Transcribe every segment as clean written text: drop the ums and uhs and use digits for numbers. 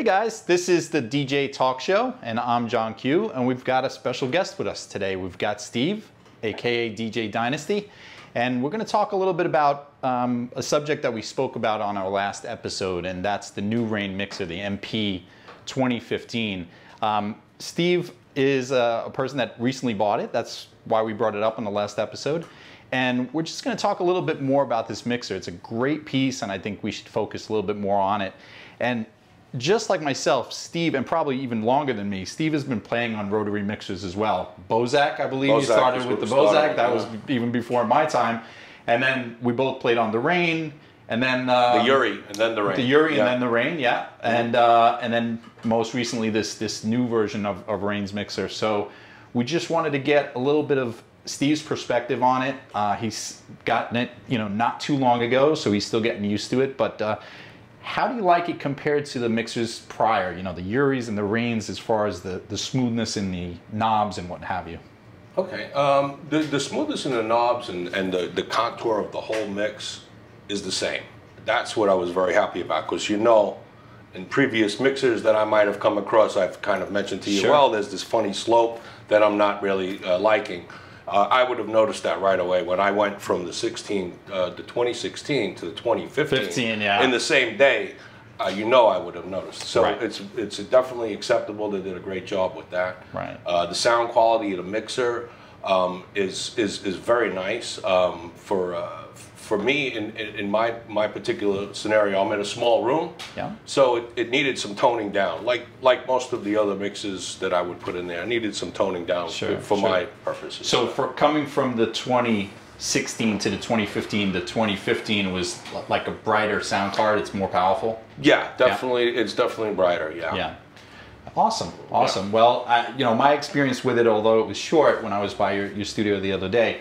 Hey guys, this is the DJ Talk Show, and I'm John Q, and we've got a special guest with us today. We've got Steve, aka DJ Dynasty, and we're going to talk a little bit about a subject that we spoke about on our last episode, and that's the new Rane mixer, the MP2015. Steve is a person that recently bought it. That's why we brought it up on the last episode. And we're just going to talk a little bit more about this mixer. It's a great piece, and I think we should focus a little bit more on it. And just like myself, Steve, and probably even longer than me, Steve has been playing on rotary mixers as well. Bozak, I believe you started with the Bozak. That was even before my time. And then we both played on the Rane, and then the Yuri, and then the Rane. The Yuri, and then the Rane, yeah. And then most recently this new version of Rane's mixer. So we just wanted to get a little bit of Steve's perspective on it. He's gotten it, not too long ago, so he's still getting used to it. But how do you like it compared to the mixers prior? The Uris and the Ranes, as far as the smoothness in the knobs and what have you. Okay, the smoothness in the knobs and the contour of the whole mix is the same. That's what I was very happy about, because in previous mixers that I might have come across, I've kind of mentioned to you, well, there's this funny slope that I'm not really liking. I would have noticed that right away when I went from the 2016 to the 2015 in the same day. I would have noticed. So it's definitely acceptable. They did a great job with that. Right. The sound quality of the mixer is very nice. For me, in my particular scenario, I'm in a small room, so it needed some toning down. Like most of the other mixes that I would put in there, I needed some toning down for my purposes. So coming from the 2016 to the 2015, the 2015 was like a brighter sound card. It's more powerful. Yeah, definitely. Yeah. It's definitely brighter. Yeah. Yeah. Awesome. Awesome. Yeah. Well, my experience with it, although it was short, when I was by your studio the other day,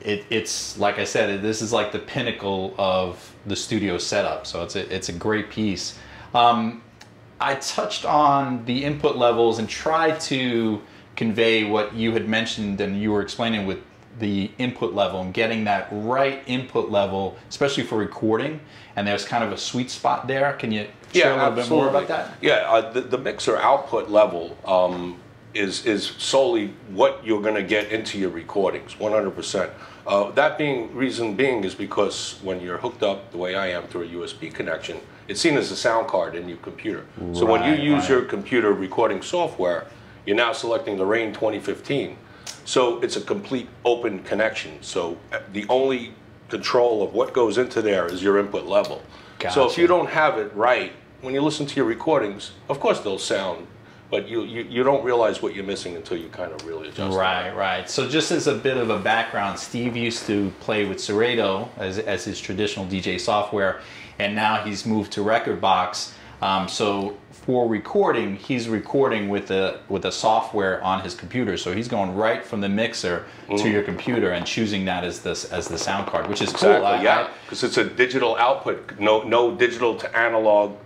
it's like I said, this is like the pinnacle of the studio setup. So it's a great piece. I touched on the input levels and tried to convey what you had mentioned and you were explaining with the input level and getting that right input level, especially for recording. And there's kind of a sweet spot there. Can you share a little bit more about that? Yeah, the mixer output level is solely what you're going to get into your recordings, 100%. That reason being is because when you're hooked up the way I am through a USB connection, it's seen as a sound card in your computer. So when you use your computer recording software, you're now selecting the Rane 2015. So it's a complete open connection. So the only control of what goes into there is your input level. Gotcha. So if you don't have it right, when you listen to your recordings, of course they'll sound, but you don't realize what you're missing until you kind of really adjust. Right. So just as a bit of a background, Steve used to play with Serato as his traditional DJ software, and now he's moved to Rekordbox. So for recording, he's recording with a software on his computer. So he's going right from the mixer to your computer and choosing that as the sound card, which is cool. Yeah, because it's a digital output, no digital to analog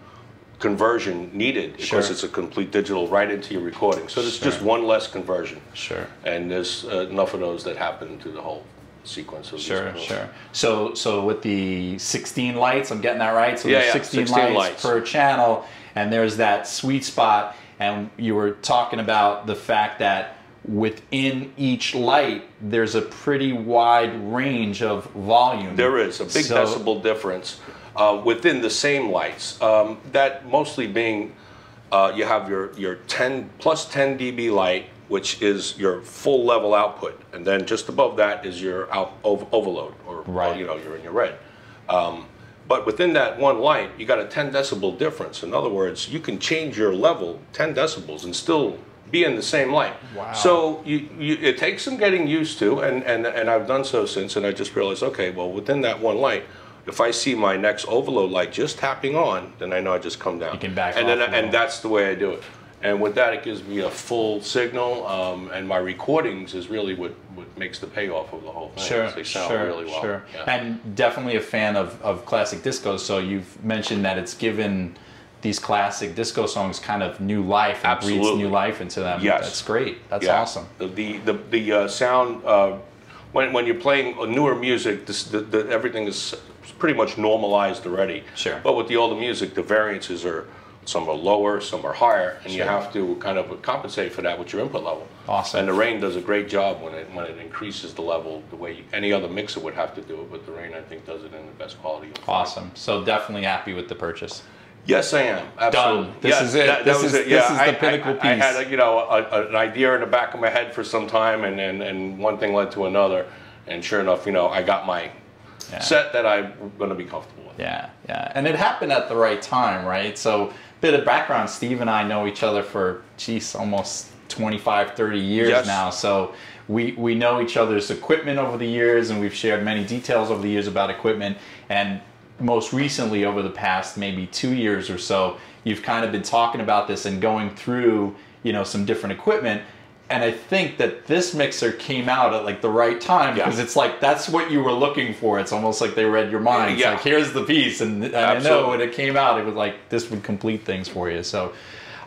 conversion needed, because it's a complete digital right into your recording. So there's just one less conversion. Sure. And there's enough of those that happen through the whole sequence of Sure. So with the 16 lights, I'm getting that right? So there's 16 lights per channel, and there's that sweet spot. And you were talking about the fact that within each light, there's a pretty wide range of volume. There is a big decibel difference within the same lights. That mostly being, you have your 10 plus 10 dB light, which is your full level output, and then just above that is your overload, or you're in your red. But within that one light, you got a 10 decibel difference. In other words, you can change your level 10 decibels and still be in the same light. Wow. So it takes some getting used to, and I've done so since, and I just realized, okay, well, within that one light, if I see my next overload light just tapping on, then I know I just come down. You can back off. And that's the way I do it. And with that, it gives me a full signal, and my recordings is really what makes the payoff of the whole thing. They sound really well. Yeah. And definitely a fan of classic disco, so you've mentioned that it's given these classic disco songs kind of new life, and breathes new life into them. Yes. That's great. That's awesome. The sound, when you're playing newer music, everything is pretty much normalized already. Sure. But with the older music, the variances are some are lower, some are higher, and you Sure. have to kind of compensate for that with your input level. Awesome. And the Rane does a great job when it increases the level the way any other mixer would have to do it, but the Rane, I think, does it in the best quality. Awesome. So definitely happy with the purchase. Yes, I am. Absolutely. Done. This is it. This is the pinnacle piece. I had an idea in the back of my head for some time, and one thing led to another, and sure enough, I got my set that I'm going to be comfortable with. Yeah, yeah. And it happened at the right time, right? So, bit of background, Steve and I know each other for, almost 25, 30 years now. So we know each other's equipment over the years, and we've shared many details over the years about equipment. And most recently, over the past maybe 2 years or so, you've kind of been talking about this and going through, some different equipment. And I think that this mixer came out at like the right time, because it's like, that's what you were looking for. It's almost like they read your mind. It's like, here's the piece. And I know when it came out, it was like, this would complete things for you. So,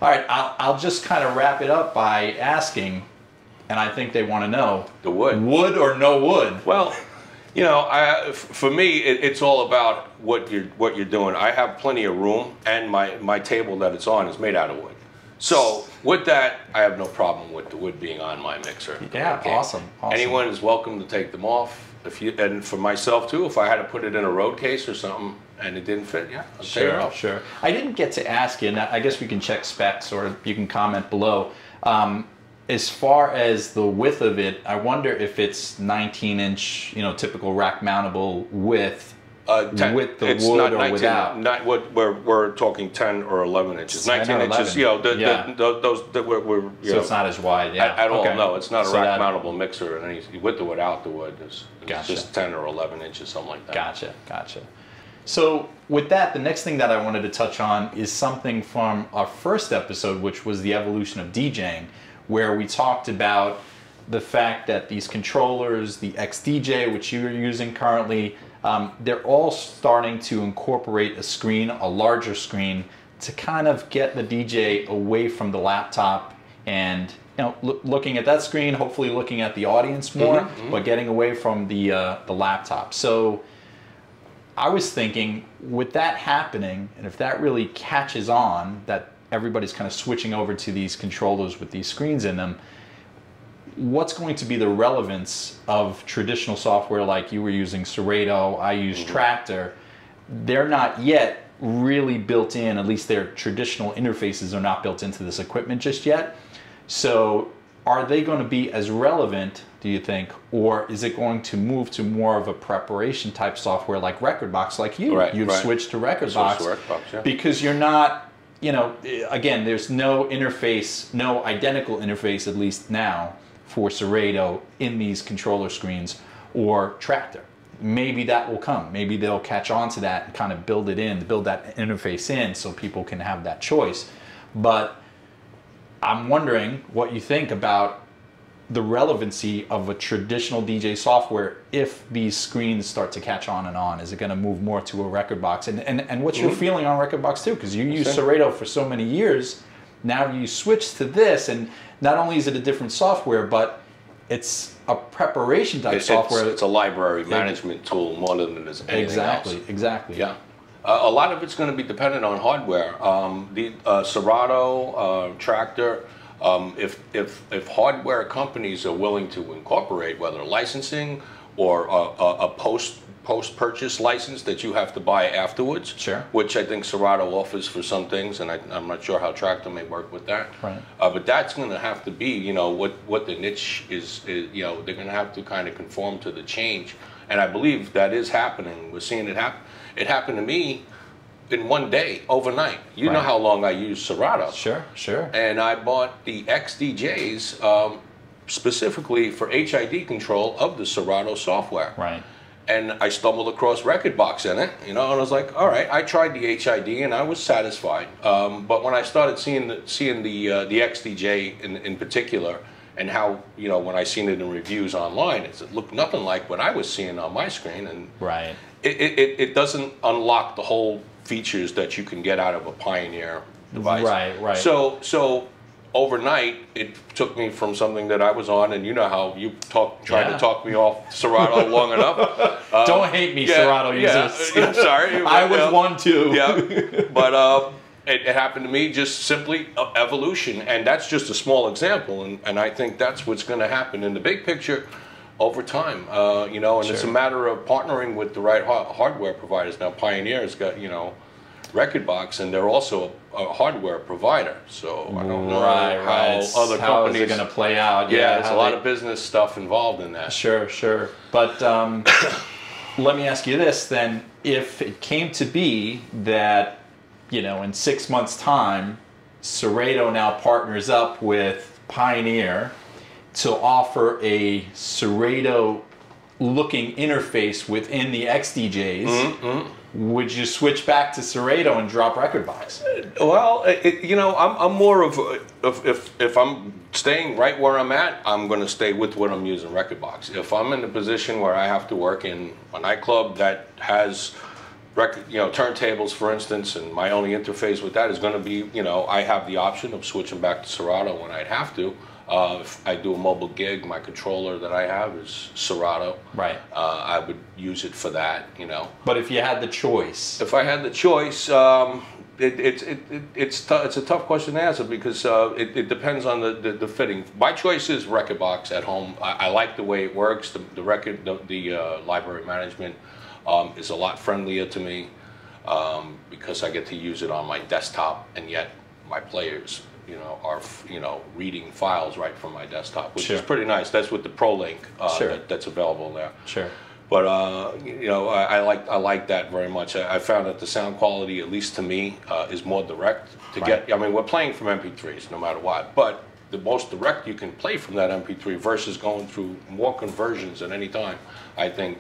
all right, I'll just kind of wrap it up by asking, and I think they want to know. The wood. Wood or no wood? Well, for me, it's all about what you're doing. I have plenty of room, and my table that it's on is made out of wood. So with that, I have no problem with the wood being on my mixer. Yeah, awesome. Anyone is welcome to take them off. And for myself too, if I had to put it in a road case or something and it didn't fit, I'll take it off. Sure. I didn't get to ask you, and I guess we can check specs, or you can comment below. As far as the width of it, I wonder if it's 19-inch, typical rack mountable width. With the wood not or 19, without? Not what we're talking 10 or 11 inches. 19 inches, those that were so it's not as wide, at all. No, it's not a rack mountable mixer, and with or without the wood, it's just 10 or 11 inches, something like that. Gotcha. So with that, the next thing that I wanted to touch on is something from our first episode, which was the evolution of DJing, where we talked about the fact that these controllers, the XDJ, which you're using currently, they're all starting to incorporate a screen, a larger screen, to kind of get the DJ away from the laptop and looking at that screen, hopefully looking at the audience more, but getting away from the laptop. So I was thinking, with that happening, and if that really catches on, that everybody's kind of switching over to these controllers with these screens in them, what's going to be the relevance of traditional software like you were using Serato, I use Tractor? They're not yet really built in, at least their traditional interfaces are not built into this equipment just yet. So are they going to be as relevant, do you think, or is it going to move to more of a preparation type software like Rekordbox, like you? You've switched to Rekordbox because you're not, again, there's no interface, no identical interface, at least now, for Serato in these controller screens or Tractor. Maybe that will come. Maybe they'll catch on to that and kind of build that interface in so people can have that choice. But I'm wondering what you think about the relevancy of a traditional DJ software if these screens start to catch on and on. Is it going to move more to a Rekordbox? And what's your feeling on Rekordbox too? Because you used Serato for so many years. Now you switch to this, and not only is it a different software, but it's a preparation type software. It's a library management tool more than it is anything else. Exactly. Yeah. A lot of it's going to be dependent on hardware. The Serato, Tractor, if hardware companies are willing to incorporate whether licensing or a post-purchase license that you have to buy afterwards, which I think Serato offers for some things, and I'm not sure how Tractor may work with that. Right. But that's going to have to be, what the niche is. They're going to have to kind of conform to the change, and I believe that is happening. We're seeing it happen. It happened to me in one day, overnight. You know how long I used Serato. Sure. And I bought the XDJs specifically for HID control of the Serato software. Right. And I stumbled across Rekordbox in it, and I was like, all right, I tried the HID and I was satisfied. But when I started seeing the XDJ in particular, and how, when I seen it in reviews online, it looked nothing like what I was seeing on my screen. And it doesn't unlock the whole features that you can get out of a Pioneer device. Right. So overnight, it took me from something that I was on, and you know how you tried to talk me off Serato long enough. Don't hate me, Serato users. Sorry. I was one too. Yeah. But It happened to me, just simply evolution, and that's just a small example, and I think that's what's going to happen in the big picture over time, you know, and it's a matter of partnering with the right hardware providers. Now, Pioneer's got, you know, Rekordbox, and they're also a hardware provider, so I don't know how other companies... How is it going to play out? Yeah, there's a lot of business stuff involved in that. Sure, sure. But let me ask you this then. If it came to be that, you know, in 6 months' time, Serato now partners up with Pioneer to offer a Serato-looking interface within the XDJs, would you switch back to Serato and drop Rekordbox? Well, you know, I'm more of if I'm staying right where I'm at, I'm going to stay with what I'm using, Rekordbox. If I'm in a position where I have to work in a nightclub that has turntables, for instance, and my only interface with that is going to be, you know, I have the option of switching back to Serato when I'd have to. If I do a mobile gig, my controller that I have is Serato. Right. I would use it for that, you know. But if you had the choice? If I had the choice, it's a tough question to answer because it depends on the fitting. My choice is Rekordbox at home. I like the way it works. The library management is a lot friendlier to me because I get to use it on my desktop, and yet my players, you know, are, you know, reading files right from my desktop, which is pretty nice. That's with the ProLink that's available there. Sure. But you know, I like that very much. I found that the sound quality, at least to me, is more direct to get. I mean, we're playing from MP3s no matter what, but the most direct you can play from that MP3 versus going through more conversions at any time, I think,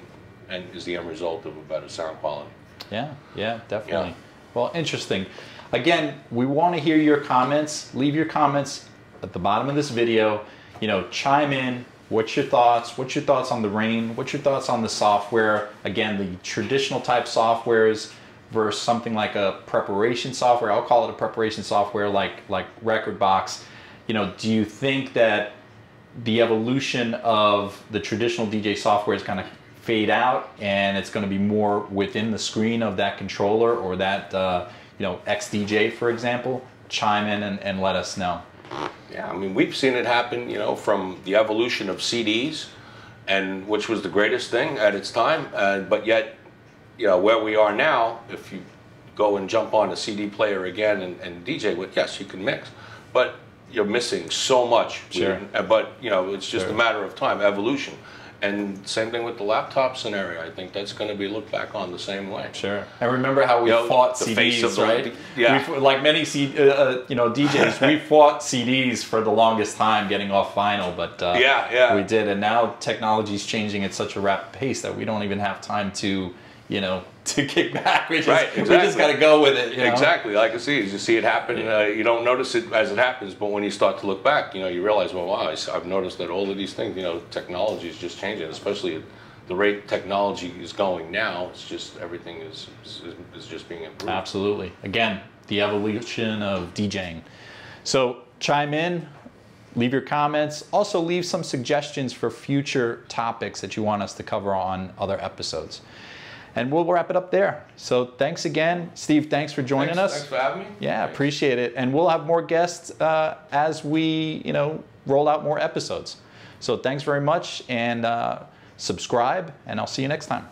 and is the end result of a better sound quality. Yeah, yeah, definitely. Yeah. Well, interesting. Again, we want to hear your comments. Leave your comments at the bottom of this video. You know, chime in. What's your thoughts? What's your thoughts on the Rane? What's your thoughts on the software? Again, the traditional type softwares versus something like a preparation software. I'll call it a preparation software like Rekordbox. You know, do you think that the evolution of the traditional DJ software is kind of fade out and it's going to be more within the screen of that controller or that you know, XDJ, for example? Chime in and let us know. Yeah, I mean, we've seen it happen, you know, from the evolution of CDs, and which was the greatest thing at its time, but yet, you know, where we are now, if you go and jump on a CD player again and DJ with, yes, you can mix, but you're missing so much. Sure. But, you know, it's just a matter of time, evolution. And same thing with the laptop scenario. I think that's going to be looked back on the same way. Sure. And remember how we fought CDs, right? Yeah. Like many you know, DJs, we fought CDs for the longest time getting off vinyl, but we did. And now technology's changing at such a rapid pace that we don't even have time to, you know, to kick back. We just got to go with it. You know? Exactly. Like I see, you see it happen. You don't notice it as it happens, but when you start to look back, you know, you realize, well, wow, I've noticed that all of these things, you know, technology is just changing, especially at the rate technology is going now. It's just everything is just being improved. Absolutely. Again, the evolution of DJing. So chime in. Leave your comments. Also leave some suggestions for future topics that you want us to cover on other episodes. And we'll wrap it up there. So thanks again. Steve, thanks for joining us. Thanks for having me. Yeah, appreciate it. And we'll have more guests as we, you know, roll out more episodes. So thanks very much, and subscribe, and I'll see you next time.